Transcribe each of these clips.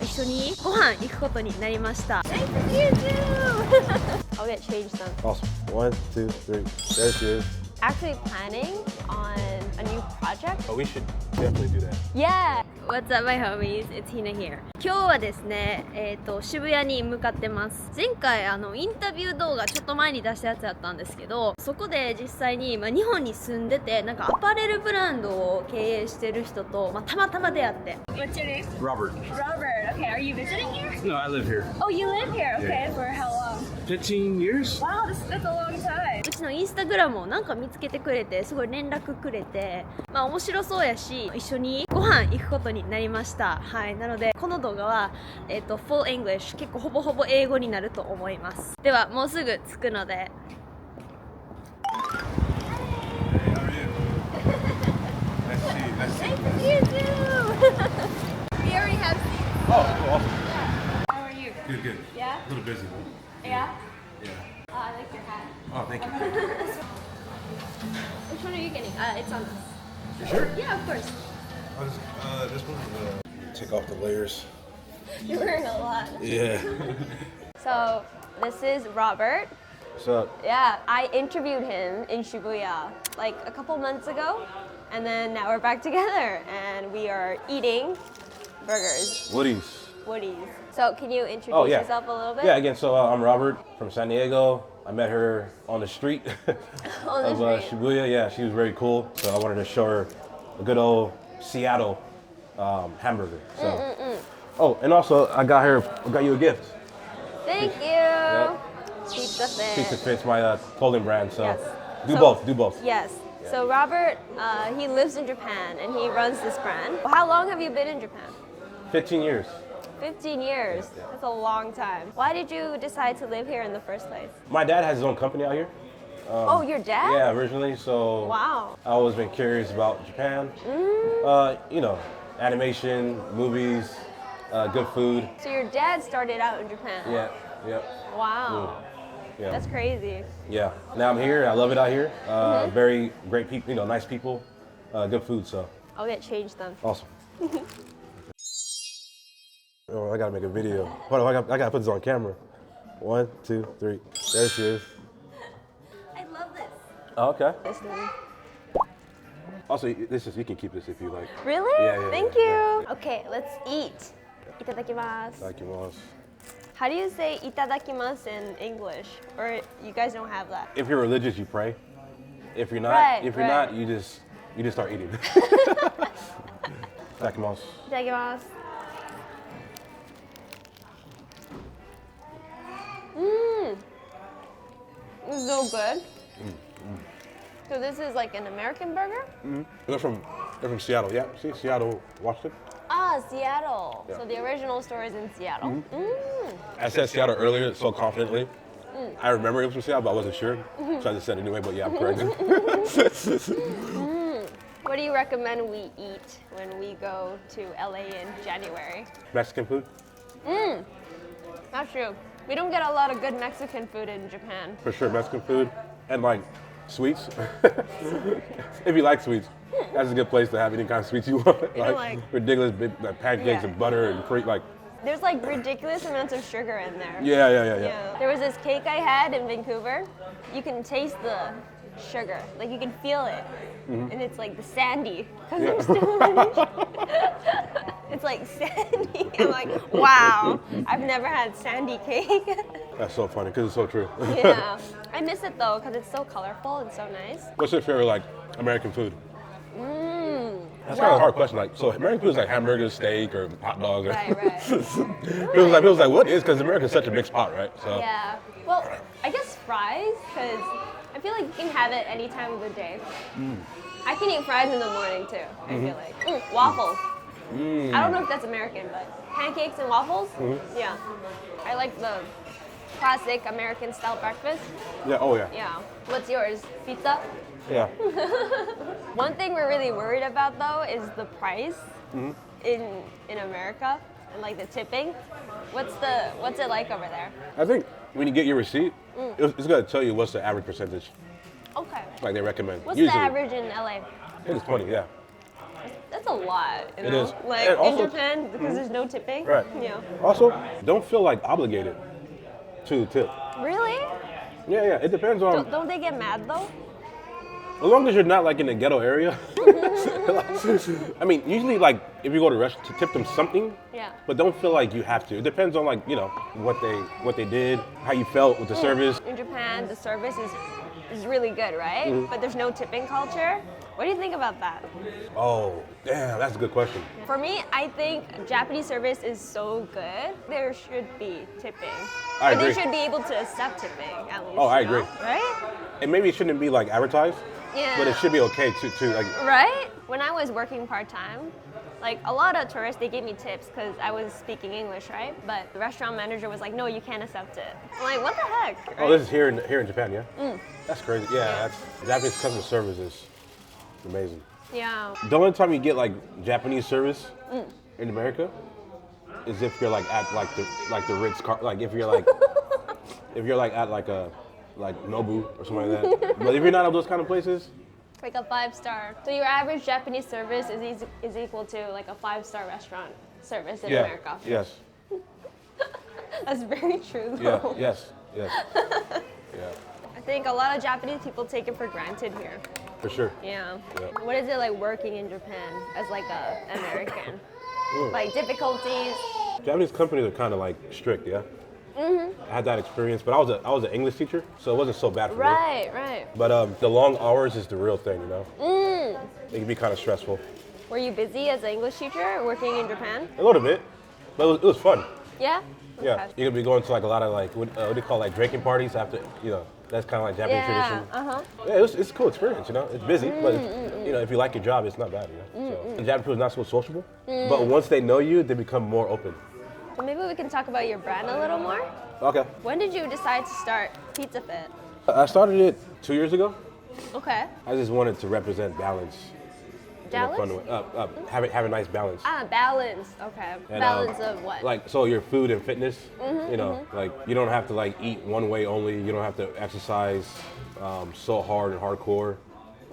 一緒にご飯行くことになりました。Nice to see you too! I'll get changed then. Awesome. 1, 2, 3. There she is. Actually planning on a new project. Oh, we should definitely do that. Yeah! What's up, my homies? It's Hina here. 今日はですね、渋谷に向かってます。前回インタビュー動画ちょっと前に出したやつやったんですけど、そこで実際に、日本に住んでてなんかアパレルブランドを経営してる人と、たまたま出会って。What's your name? Robert. Robert. Okay, are you visiting here? No, I live here. Oh, you live here? Okay, for how long? 15 years? Wow, that's a long time. うちのインスタグラムをなんか見つけてくれて、すごい連絡くれて、面白そうやし、一緒にご飯行くことになりました。はい、なのでこの動画はfull English 結構ほぼほぼ英語になると思います。ではもうすぐ着くので。Nice to see you too. We already have seats. Oh, awesome. How are you? Good, good. Yeah? A little busy. Yeah? Yeah. Oh, I like your hat. Oh, thank you. Which one are you getting? It's on this. You sure? Yeah, of course. This one. Take off the layers. You're wearing a lot. Yeah. So, this is Robert. What's up? Yeah, I interviewed him in Shibuya like a couple months ago, and then now we're back together, and we are eating burgers. Woody's. So, can you introduce yeah. yourself a little bit? Yeah, again, so I'm Robert from San Diego. I met her on the street of Shibuya. Yeah, she was very cool, so I wanted to show her a good old Seattle hamburger. So. Oh, and also I got you a gift. Thank you. Yep. Pizza Pizza Fit's my clothing brand, so yes. do both. Yes. Yeah. So Robert, he lives in Japan and he runs this brand. How long have you been in Japan? 15 years. 15 years. Yeah. That's a long time. Why did you decide to live here in the first place? My dad has his own company out here. Oh, your dad? Yeah, originally. So wow. I always been curious about Japan. You know, animation, movies, good food. So your dad started out in Japan? Yeah. Wow. Yeah. That's crazy. Yeah. Now I'm here. I love it out here. Very great people. You know, nice people. Good food. So. I'll get changed then. Awesome. Oh, I gotta make a video. Hold on, I gotta put this on camera. 1, 2, 3. There she is. I love this. Oh, okay. Listening. Also, you can keep this if you like. Really? Yeah. Thank you. Okay, let's eat. Itadakimasu. Itadakimasu. How do you say itadakimasu in English? Or you guys don't have that? If you're religious, you pray. If you're not, not, you just start eating. Itadakimasu. Itadakimasu. It's so good. So this is like an American burger? They're from Seattle. Yeah, see, Seattle, Washington. Ah, Seattle. Yeah. So the original store is in Seattle. I said Seattle earlier so confidently. I remember it was from Seattle, but I wasn't sure. So I just said it anyway, but yeah, I'm correct. What do you recommend we eat when we go to LA in January? Mexican food? Not true. We don't get a lot of good Mexican food in Japan. For sure, Mexican food and like sweets. If you like sweets, that's a good place to have any kind of sweets you want. Like ridiculous big pancakes and butter and fruit. Like there's like ridiculous amounts of sugar in there. Yeah. There was this cake I had in Vancouver. You can taste the sugar, like you can feel it, and it's like the sandy. Cause I'm still it's like sandy. I'm like, wow, I've never had sandy cake. That's so funny because it's so true. Yeah, I miss it though because it's so colorful and so nice. What's your favorite like American food? That's kind of a hard question. Like, so American food is like hamburgers, steak, or hot dogs. Right. Feels like what is? Because America's such a mixed pot, right? So. Yeah. Well, I guess fries because I feel like you can have it any time of the day. I can eat fries in the morning too. I feel like waffles. I don't know if that's American, but pancakes and waffles. Yeah. I like the classic American style breakfast. Yeah. Oh yeah. Yeah. What's yours? Pizza? Yeah. One thing we're really worried about though is the price in America and like the tipping. What's it like over there? I think when you get your receipt, it's gonna tell you what's the average percentage. Okay. Like they recommend. What's Usually, the average in LA? I think it's 20. Yeah. That's a lot. You It know? is. Like And also- in Japan, because there's no tipping. Right. Yeah. Also, don't feel like obligated to tip. Really? Yeah. It depends on. Don't they get mad though? As long as you're not like in the ghetto area. I mean, usually like if you go to a restaurant, to tip them something. Yeah. But don't feel like you have to. It depends on like what they did, how you felt with the service. In Japan, the service is really good, right? But there's no tipping culture. What do you think about that? Oh, damn, that's a good question. For me, I think Japanese service is so good. There should be tipping. I Or they agree. should be able to accept tipping at least. Oh, I you know? agree. Right? And maybe it shouldn't be like advertised. Yeah. But it should be okay to like. Right? When I was working part-time, like a lot of tourists, they gave me tips because I was speaking English, right? But the restaurant manager was like, no, you can't accept it. I'm like, what the heck? Oh, Right? this is here in Japan, yeah. That's crazy. Yeah, that's Japanese customer service is amazing. Yeah. The only time you get like Japanese service in America is if you're like at like the Ritz car, like if you're like at like a Nobu or something like that. But if you're not at those kind of places, Like a 5-star. So your average Japanese service is equal to like a 5-star restaurant service in yeah, America. yes, That's very true yeah, though. yes, yeah, I think a lot of Japanese people take it for granted here. for sure. Yeah. Yeah. What is it like working in Japan as like a American? Like difficulties? Japanese companies are kind of like strict, yeah. I had that experience, but I was an English teacher, so it wasn't so bad for me. Right. But the long hours is the real thing, you know. It can be kind of stressful, Were you busy as an English teacher working in Japan? a little bit, but it was fun. Yeah? Yeah, Okay. you're gonna be going to like a lot of like what do you call like drinking parties after, you know, that's kind of like Japanese tradition. Uh-huh. Yeah, it's a cool experience, you know. It's busy, but you know, if you like your job, it's not bad, you know. So, Japanese people are not so sociable, but once they know you, they become more open. So maybe we can talk about your brand a little more. Okay, When did you decide to start Pizza Fit? I started it 2 years ago. Okay. I just wanted to represent balance. In a fun Balance? way. Have a nice balance. Balance. Okay. And, Balance of what? Like, so your food and fitness, you know, like you don't have to like eat one way only. You don't have to exercise so hard and hardcore.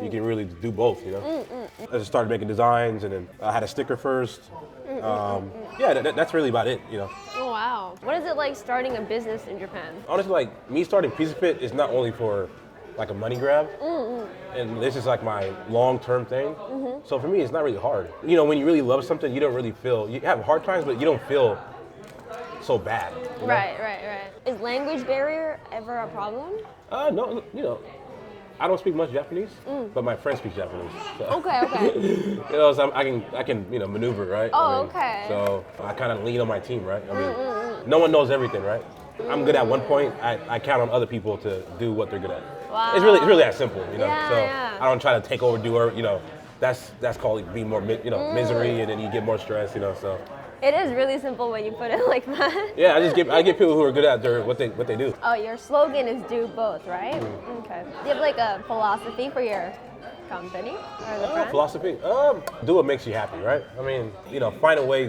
You can really do both, you know. I just started making designs, and then I had a sticker first. Yeah, that's really about it, you know. Oh wow. What is it like starting a business in Japan? Honestly, like me starting Pizza Fit is not only for like a money grab, and this is like my long-term thing. So for me, it's not really hard. You know, when you really love something, you don't really feel, you have hard times, but you don't feel so bad. You know? Right. Is language barrier ever a problem? No, you know, I don't speak much Japanese, but my friend speaks Japanese. So, Okay. you know, so I can you know maneuver, right? Oh, okay. So I kind of lean on my team, right? I mean, no one knows everything, right? I'm good at one point. I count on other people to do what they're good at. Wow. It's really that simple, you know. Yeah, so yeah. I don't try to take over, you know. That's called being more, you know, misery, and then you get more stress, you know. So It is really simple when you put it like that. yeah, I get people who are good at what they do. Oh, your slogan is do both, right? Okay. Do you have like a philosophy for your company or the brand? Philosophy. Do what makes you happy, right? I mean, you know, find a way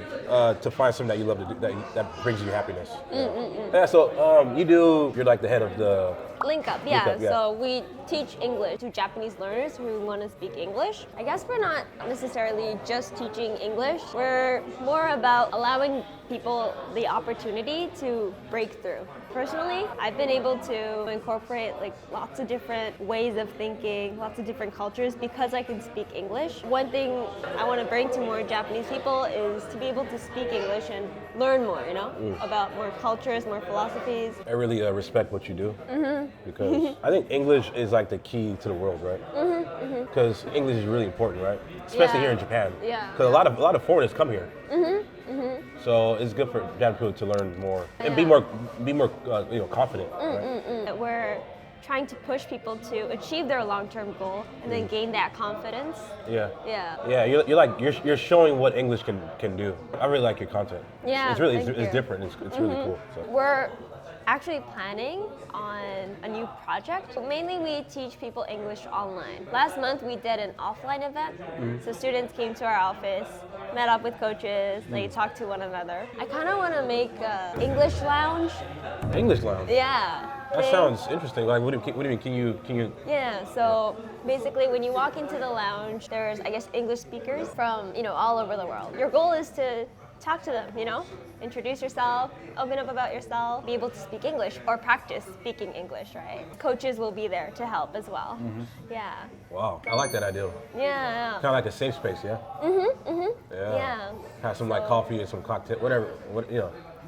to find something that you love to do that brings you happiness. Yeah. So you're like the head of the. LinkUp, yeah. LinkUp, yeah. So we teach English to Japanese learners who want to speak English. I guess we're not necessarily just teaching English. We're more about allowing people the opportunity to break through. Personally, I've been able to incorporate like lots of different ways of thinking, lots of different cultures because I can speak English. One thing I want to bring to more Japanese people is to be able to speak English and learn more, you know, about more cultures, more philosophies. I really respect what you do because I think English is like the key to the world, right? Because English is really important, right? Especially Yeah. here in Japan. Yeah. Because a lot of foreigners come here. So it's good for Japanese people to learn more and be more you know, confident. Right? We're trying to push people to achieve their long-term goal and then gain that confidence. Yeah. Yeah. Yeah, you're showing what English can do. I really like your content. Yeah, It's really thank it's you. different. It's really cool. So. We're actually planning on a new project. But mainly we teach people English online. Last month we did an offline event. So students came to our office met up with coaches, they talk to one another. I kind of want to make an English lounge. English lounge? Yeah. That sounds interesting. Like, what do you mean? Can you? Yeah, so basically when you walk into the lounge, there's, I guess, English speakers from, all over the world. Your goal is to talk to them, introduce yourself, open up about yourself, be able to speak English or practice speaking English, right? Coaches will be there to help as well. Yeah. Wow, I like that idea. Yeah. Kind of like a safe space, yeah? Yeah. Have some like coffee and some cocktail, whatever,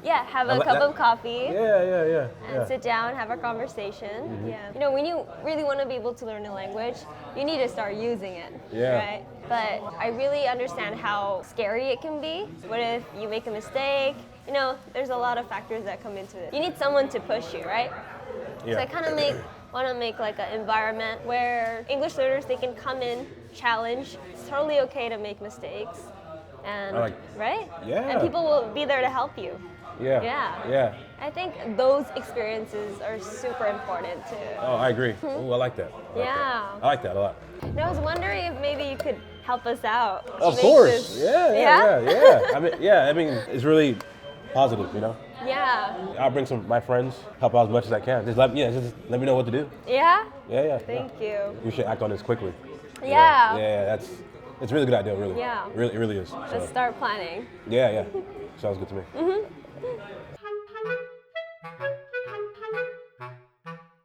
Yeah, have a cup of coffee. Yeah. And sit down, have a conversation. Yeah. When you really want to be able to learn a language, you need to start using it. Yeah. Right? But I really understand how scary it can be. What if you make a mistake? There's a lot of factors that come into it. You need someone to push you, right? Yeah. So I kind of want to make like an environment where English learners, they can come in, challenge. It's totally okay to make mistakes. And right? Yeah. And people will be there to help you. Yeah. I think those experiences are super important too. Oh, I agree. Ooh, I like that. I like that a lot. And I was wondering if maybe you could help us out. Of course. Yeah. I mean, it's really positive, Yeah. I'll bring some of my friends, help out as much as I can. Just let me know what to do. Yeah? Yeah. Thank you. We should act on this quickly. Yeah. It's a really good idea, really. Yeah. It really is. Let's start planning. Yeah. Sounds good to me.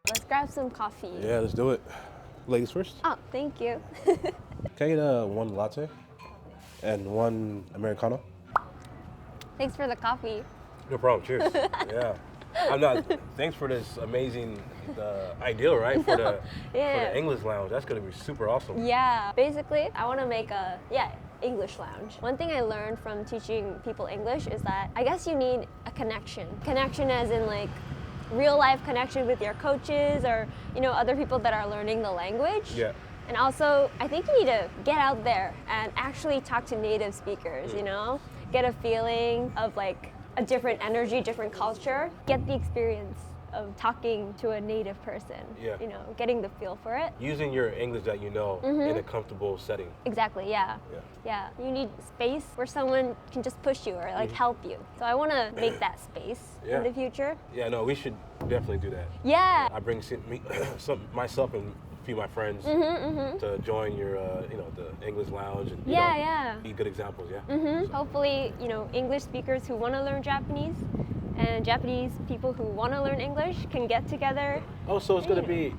Let's grab some coffee. Yeah, let's do it. Ladies first. Oh, thank you. Can I get one latte and one Americano? Thanks for the coffee. No problem. Cheers. Yeah. Thanks for this amazing idea, right? For the English lounge. That's going to be super awesome. Yeah. Basically, I want to make English lounge. One thing I learned from teaching people English is that I guess you need a connection. Connection as in like real life connection with your coaches or, other people that are learning the language. Yeah. And also, I think you need to get out there and actually talk to native speakers, Get a feeling of like a different energy, different culture. Get the experience of talking to a native person, getting the feel for it. Using your English that you know in a comfortable setting. Exactly, yeah. You need space where someone can just push you or like help you. So I want to make that space in the future. Yeah, no, we should definitely do that. Yeah. I bring myself and a few of my friends to join your, the English lounge and be good examples, Hopefully, English speakers who want to learn Japanese and Japanese people who want to learn English can get together. Oh, so it's gonna be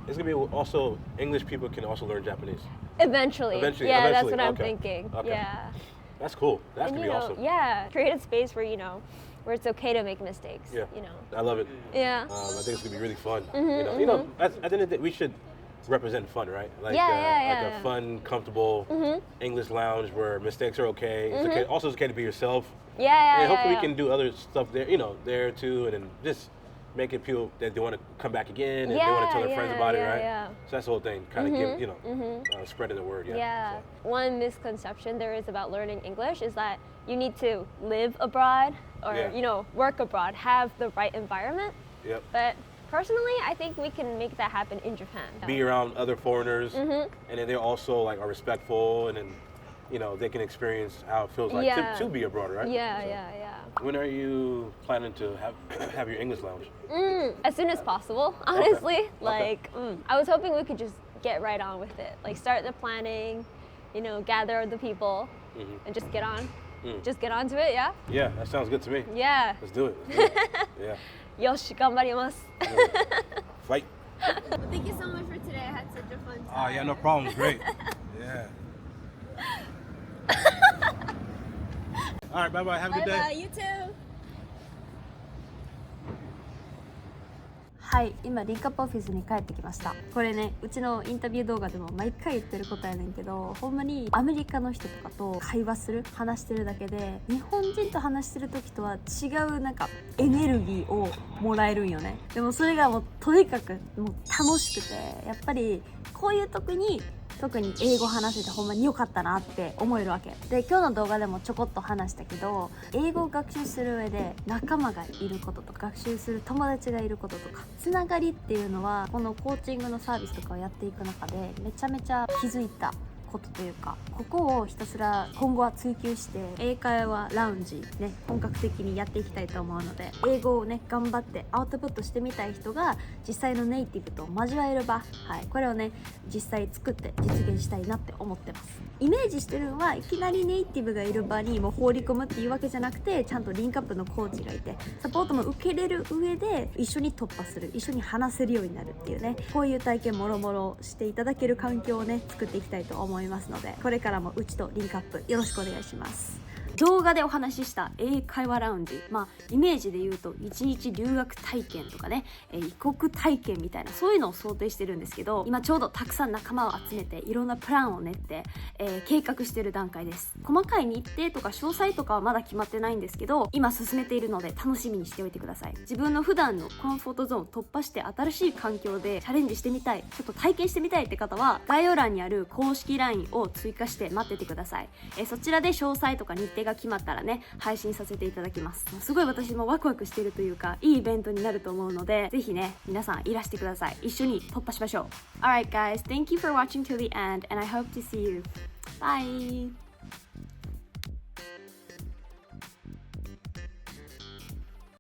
also English people can also learn Japanese. Eventually. Yeah, that's what I'm thinking. Okay. Yeah. That's cool. That's gonna be awesome. Yeah, create a space where where it's okay to make mistakes. Yeah. I love it. Yeah. I think it's gonna be really fun. At the end of the day, we should represent fun, right? Like, like a fun, comfortable English lounge where mistakes are okay. It's okay. Also, it's okay to be yourself. And hopefully we can do other stuff there, there too, and then just make it feel that they want to come back again and they want to tell their friends about it, right? So that's the whole thing, kind of give, spreading the word. So. One misconception there is about learning English is that you need to live abroad or, work abroad, have the right environment. Yep. But personally, I think we can make that happen in Japan. Be around other foreigners, and then they're also are respectful, and then they can experience how it feels like to be abroad, right? Yeah. When are you planning to have your English lounge? As soon as possible, honestly. I was hoping we could just get right on with it. Like start the planning, gather the people, and just get on. Just get on to it, yeah? Yeah, that sounds good to me. Yeah. Let's do it. Yeah. Yoshi, ganbarimasu. Fight. Well, thank you so much for today. I had such a fun time. Oh, yeah, no problem. Great. Yeah. All right, bye-bye. Have a good day. Bye-bye. You too. はい、今リンクアップオフィスに帰ってきました。これね、うちのインタビュー動画でも毎回言ってることやねんけど、ほんまにアメリカの人とかと会話する、話してるだけで日本人と話してる時とは違うエネルギーをもらえるんよね。でもそれがもうとにかくもう楽しくて、やっぱりこういう時に特に英語話せてほんまに良かったなって思えるわけで、今日の動画でもちょこっと話したけど、英語を学習する上で仲間がいることとか学習する友達がいることとかつながりっていうのはこのコーチングのサービスとかをやっていく中でめちゃめちゃ気づいたことというか、ここをひたすら今後は追求して英会話ラウンジね本格的にやっていきたいと思うので、英語をね頑張ってアウトプットしてみたい人が実際のネイティブと交わえる場、これをね実際作って実現したいなって思ってます。イメージしてるのはいきなりネイティブがいる場にもう放り込むっていうわけじゃなくて、ちゃんとリンクアップのコーチがいてサポートも受けれる上で一緒に突破する、一緒に話せるようになるっていうね、こういう体験もろもろしていただける環境をね作っていきたいと思いますので、これからもうちとリンクアップよろしくお願いします。動画でお話しした英会話ラウンジ、イメージで言うと1日留学体験とかね、異国体験みたいなそういうのを想定してるんですけど、今ちょうどたくさん仲間を集めていろんなプランを練って、計画してる段階です。細かい日程とか詳細とかはまだ決まってないんですけど、今進めているので楽しみにしておいてください。自分の普段のコンフォートゾーンを突破して新しい環境でチャレンジしてみたい、ちょっと体験してみたいって方は概要欄にある公式 LINE を追加して待っててください。そちらで詳細とか日程が決まったらね配信させていただきます。すごい私もワクワクしているというか、いいイベントになると思うので、ぜひね皆さんいらしてください。一緒に突破しましょう。 Alright guys, thank you for watching till the end and I hope to see you. Bye.